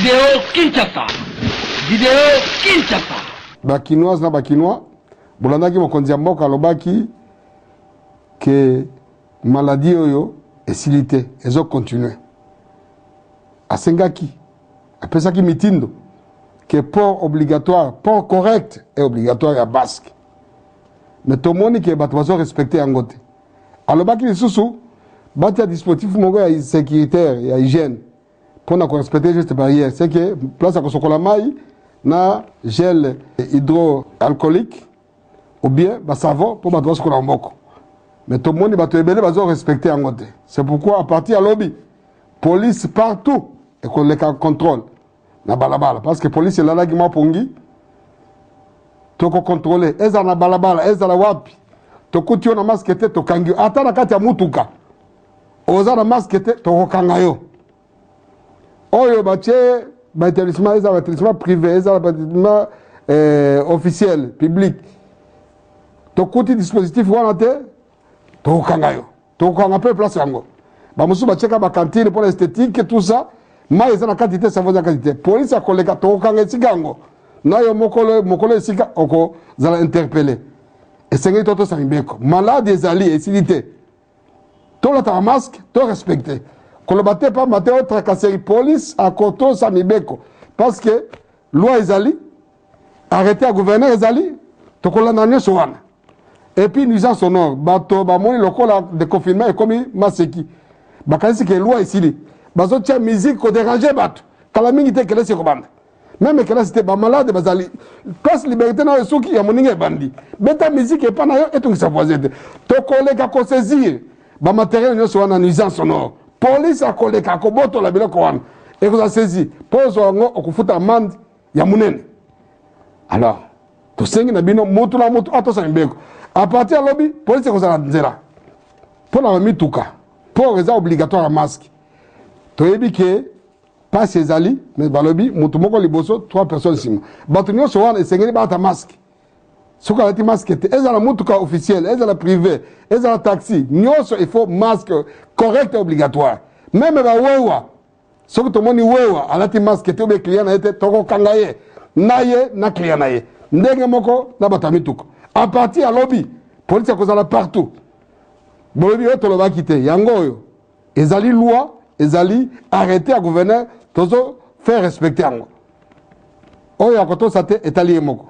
Vidéo Kinshasa. Vidéo Kinshasa. Bakinoise na bakinois, bolandaki mokonzi ya mboka alobaki que maladie oyo esilite ezo continuer. Asengaki, apesaki mitindo que port obligatoire, port correct et obligatoire ya basque. Mais tomoni que bato bazo respecter yango te. Alobaki lisusu bati ya dispositif moko ya sécuritaire ya hygiène pour na respecter juste barrière, c'est que place à kosokola mai na gel hydroalcoolique ou bien ba savon pour bato basokola mboko. Mais tout le monde va te respecter en côté. C'est pourquoi à partir de lobby, police partout et qu'on les contrôle. Na balabala parce que police est là qui m'a pongi. Toko contrôler. Eza na balabala, eza la wapi. Toko tio na masque te to kangi. Ata na kati ya mutuka. Oza na masque te to kangayo. Oyo bache ba établissement eza ba établissement privé, eza ba établissement officiel, public. Toko ti dispositif wana te Tokangayo. Tokanga peu place yango. Ba musu ba cheka ba cantine pour l'esthétique et tout ça. Ma eza na quantité ça vaut la quantité. Police a koleka tokanga sigango. Na yo mokolo sika oko zala interpeller. Et c'est toto sambeko. Malade ezali esilité. To la ta masque, to respecter. Kolobate pas mateo tracasserie police à koto samibeko parce que loi ezali arrêté à gouverneur ezali to kolana nyoso wana. Et puis nuisance sonore bato bamoni lokola de confinement et comme maseki bakanisi ke loi ici bazo tia musique ko déranger bato kala mingi te kele se ko banda même kele c'était ba malade bazali place liberté na esuki ya moninga bandi beta musique e pana yo etu sa voisin to koleka ko saisir ba matériel nyoso wana nuisance sonore police a koleka ko boto la biloko wana et ko saisir pose ngo okufuta amende ya munene. Alors to sengi na bino moto la moto atosa mbeko. À partir de lobby, police est là. Pour la mituka, pour les obligatoire à masque. Tu as dit que pas ces alliés, mais dans le lobby, mutumoko liboso 3 personnes ici. Batunyo sowan et sengeli bata masque. Ce qu'on a dit masque, est la mutuka officielle, est la privée, est la taxi. Nyoso il faut masque correct et obligatoire. Même ba wewa. Ce que tout le monde wewa, à la ti masque te be client na été toko kangaye. Naye na client naye. Ndenge moko na batamituka. À partir de lobby, police est là partout. Bon, lobby est là quitter. Yango, ezali loi, ezali arrêter à gouverneur, tozo faire respecter yango. Oyo akoto sate etali moko.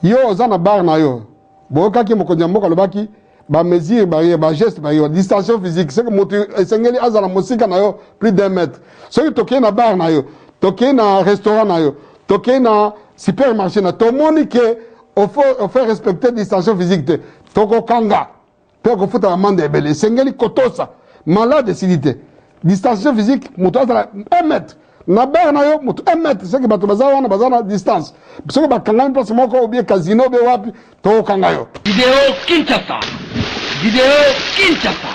Yo ozana bar na yo. Bon kaki moko nyamoko lobaki ba mesure barrière, ba geste barrière, distanciation physique, c'est que moto esengeli azana mosika na yo plus d'1 mètre. Soki toké na bar na yo, toké na restaurant na yo, toké na supermarché na to moni ke on fait respecter la distanciation physique. Toko kanga. Toko futa amande ebele. Sengeli kotosa. Malade silité. Distanciation physique, muto azala 1 mètre. Na ber na yo, muto 1 mètre. C'est que bato bazawa na bazana distance. C'est que bakanga place moko ou bien casino be wapi. Toko kanga yo. Vidéo Kinshasa. Vidéo Kinshasa.